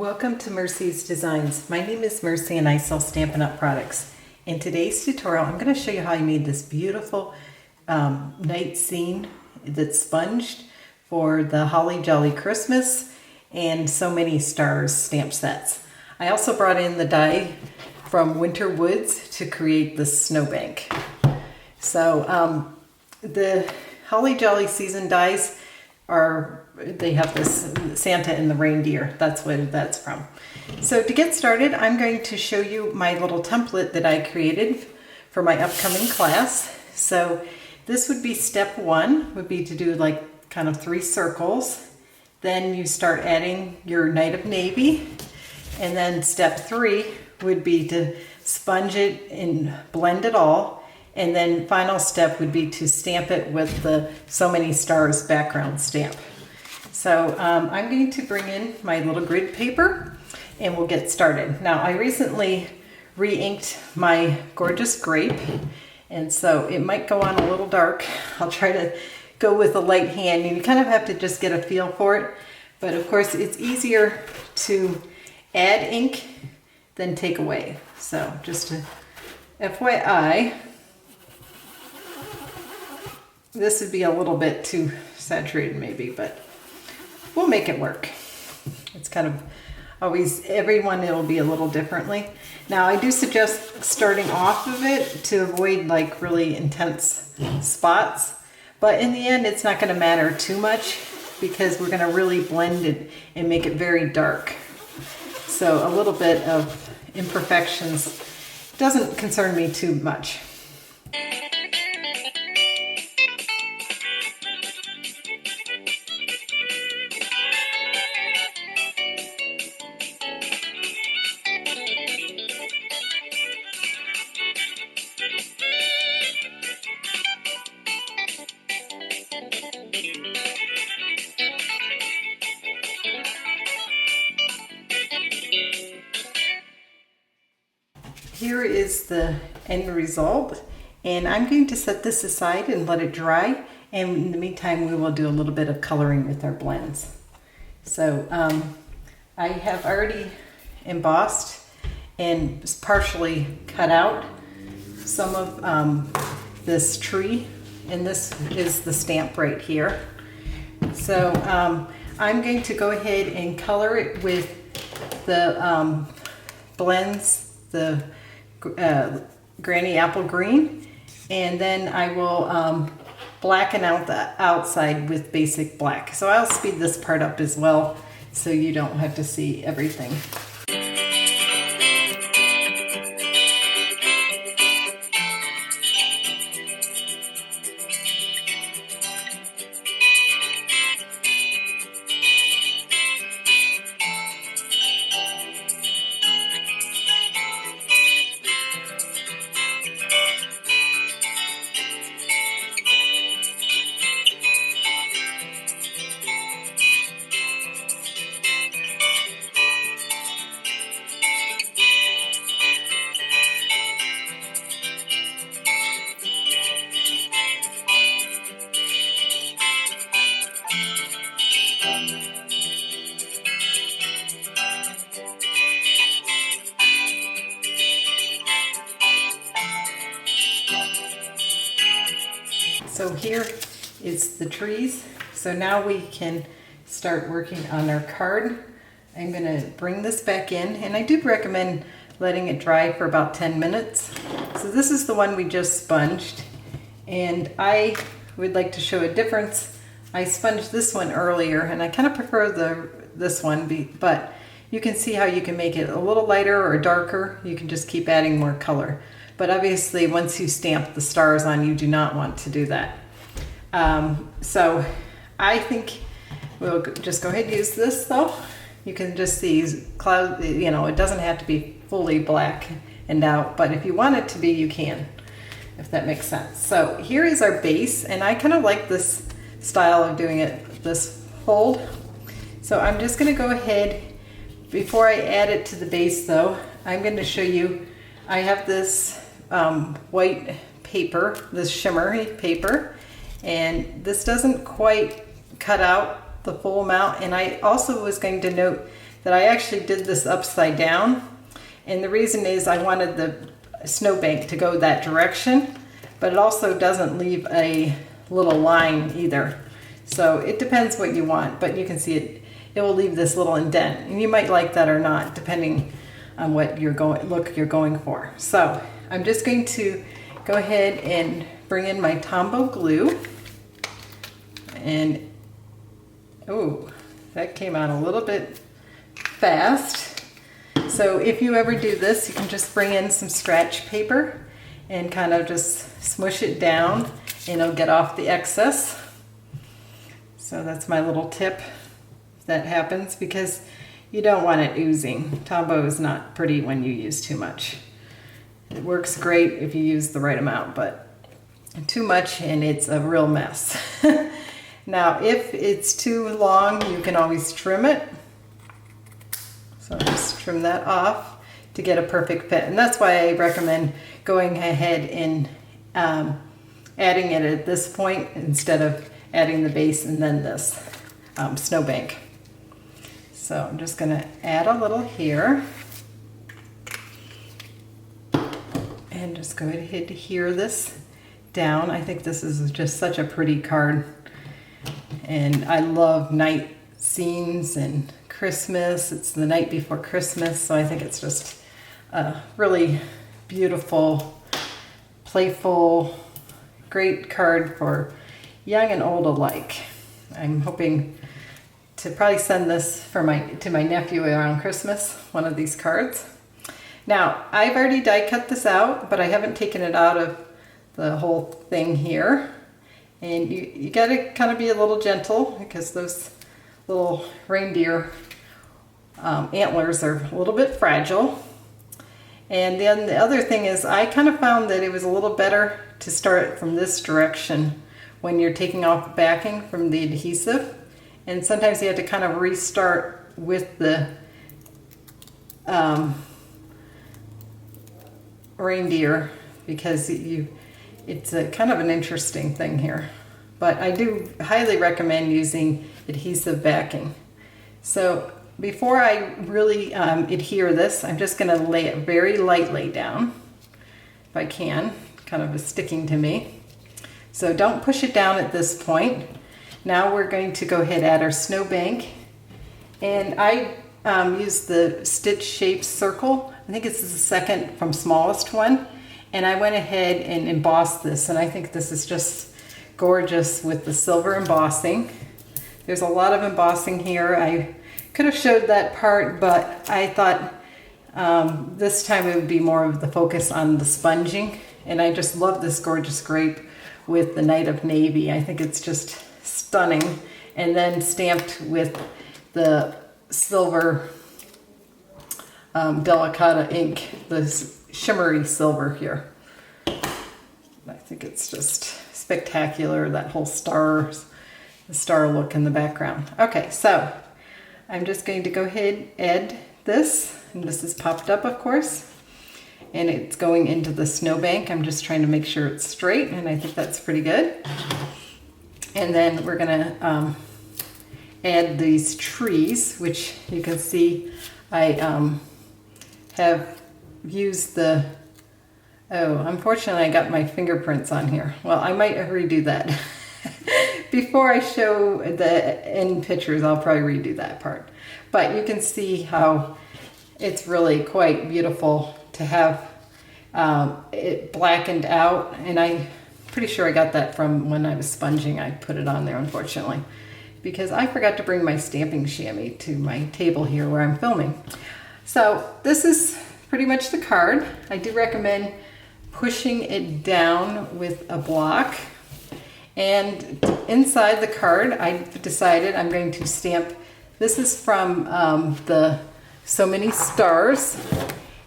Welcome to Mercy's Designs. My name is Mercy and I sell Stampin' Up! Products. In today's tutorial, I'm going to show you how I made this beautiful night scene that's sponged for the Holly Jolly Christmas and So Many Stars stamp sets. I also brought in the die from Winter Woods to create the snowbank. So the Holly Jolly season dies they have this Santa and the reindeer. That's what that's from. So to get started, I'm going to show you my little template that I created for my upcoming class. So this would be step one, would be to do like kind of 3 circles. Then you start adding your Night of Navy. And then step 3 would be to sponge it and blend it all. And then final step would be to stamp it with the So Many Stars background stamp. So I'm going to bring in my little grid paper and we'll get started. Now I recently re-inked my gorgeous Grape, and so it might go on a little dark. I'll try to go with a light hand, and you kind of have to just get a feel for it. But of course it's easier to add ink than take away. So just a FYI, this would be a little bit too saturated maybe, but we'll make it work. It's kind of always, everyone it'll be a little differently. Now I do suggest starting off of it to avoid like really intense spots, but in the end it's not going to matter too much because we're going to really blend it and make it very dark. So a little bit of imperfections doesn't concern me too much. Here is the end result, and I'm going to set this aside and let it dry, and in the meantime we will do a little bit of coloring with our blends. So I have already embossed and partially cut out some of this tree, and this is the stamp right here. So I'm going to go ahead and color it with the blends, the Granny Apple Green, and then I will blacken out the outside with basic black. So I'll speed this part up as well so you don't have to see everything. So here is the trees. So now we can start working on our card. I'm going to bring this back in, and I do recommend letting it dry for about 10 minutes. So this is the one we just sponged, and I would like to show a difference. I sponged this one earlier, and I kind of prefer this one, but you can see how you can make it a little lighter or darker. You can just keep adding more color. But obviously once you stamp the stars on, you do not want to do that. So I think we'll just go ahead and use this though. You can just see cloud, you know, it doesn't have to be fully black and out, but if you want it to be, you can, if that makes sense. So here is our base, and I kind of like this style of doing it, this fold. So I'm just going to go ahead, before I add it to the base though, I'm going to show you, I have this white paper, this shimmer paper, and this doesn't quite cut out the full amount. And I also was going to note that I actually did this upside down. And the reason is I wanted the snowbank to go that direction, but it also doesn't leave a little line either. So it depends what you want, but you can see it will leave this little indent. And you might like that or not, depending on what look you're going for. So I'm just going to go ahead and bring in my Tombow glue. And, oh, that came out a little bit fast. So if you ever do this, you can just bring in some scratch paper and kind of just smush it down and it'll get off the excess. So that's my little tip that happens because you don't want it oozing. Tombow is not pretty when you use too much. It works great if you use the right amount, but too much and it's a real mess. Now, if it's too long, you can always trim it. So just trim that off to get a perfect fit. And that's why I recommend going ahead and adding it at this point instead of adding the base and then this snowbank. So I'm just gonna add a little here. And just go ahead and adhere this down. I think this is just such a pretty card. And I love night scenes and Christmas. It's the night before Christmas, so I think it's just a really beautiful, playful, great card for young and old alike. I'm hoping to probably send this to my nephew around Christmas, one of these cards. Now, I've already die cut this out, but I haven't taken it out of the whole thing here. And you gotta kind of be a little gentle because those little reindeer antlers are a little bit fragile. And then the other thing is I kind of found that it was a little better to start from this direction when you're taking off the backing from the adhesive. And sometimes you have to kind of restart with the reindeer because it's a kind of an interesting thing here. But I do highly recommend using adhesive backing. So before I really adhere this, I'm just gonna lay it very lightly down, if I can, kind of sticking to me. So don't push it down at this point. Now we're going to go ahead and add our snowbank. And I use the stitch shaped circle. I think it's the second from smallest one. And I went ahead and embossed this, and I think this is just gorgeous with the silver embossing. There's a lot of embossing here. I could have showed that part, but I thought this time it would be more of the focus on the sponging. And I just love this gorgeous grape with the Night of Navy. I think it's just stunning. And then stamped with the silver Delicata ink, this shimmery silver here. I think it's just spectacular, that whole the star look in the background. Okay, so I'm just going to go ahead and add this, and this is popped up, of course, and it's going into the snowbank. I'm just trying to make sure it's straight, and I think that's pretty good. And then we're gonna add these trees, which you can see I have used the, unfortunately I got my fingerprints on here. Well, I might redo that. Before I show the end pictures, I'll probably redo that part. But you can see how it's really quite beautiful to have it blackened out. And I'm pretty sure I got that from when I was sponging. I put it on there, unfortunately, because I forgot to bring my stamping chamois to my table here where I'm filming. So this is pretty much the card. I do recommend pushing it down with a block. And inside the card, I've decided I'm going to stamp, this is from the So Many Stars.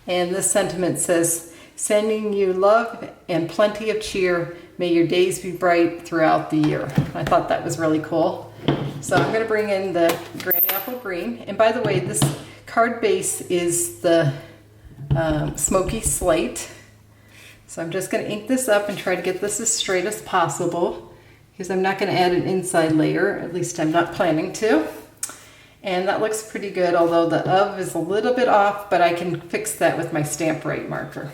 And this sentiment says, sending you love and plenty of cheer. May your days be bright throughout the year. I thought that was really cool. So I'm gonna bring in the Granny Apple Green. And by the way, this card base is the Smoky Slate. So I'm just gonna ink this up and try to get this as straight as possible because I'm not gonna add an inside layer, at least I'm not planning to. And that looks pretty good, although the of is a little bit off, but I can fix that with my Stamp Right marker.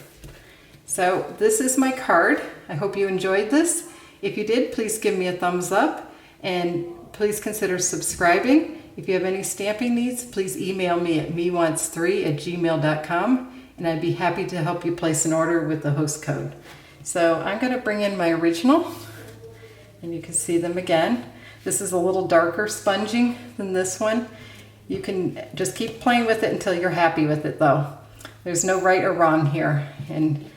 So this is my card. I hope you enjoyed this. If you did, please give me a thumbs up and please consider subscribing. If you have any stamping needs, please email me at mewants3@gmail.com and I'd be happy to help you place an order with the host code. So I'm going to bring in my original and you can see them again. This is a little darker sponging than this one. You can just keep playing with it until you're happy with it though. There's no right or wrong here. And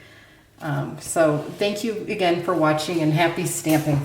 so thank you again for watching and happy stamping.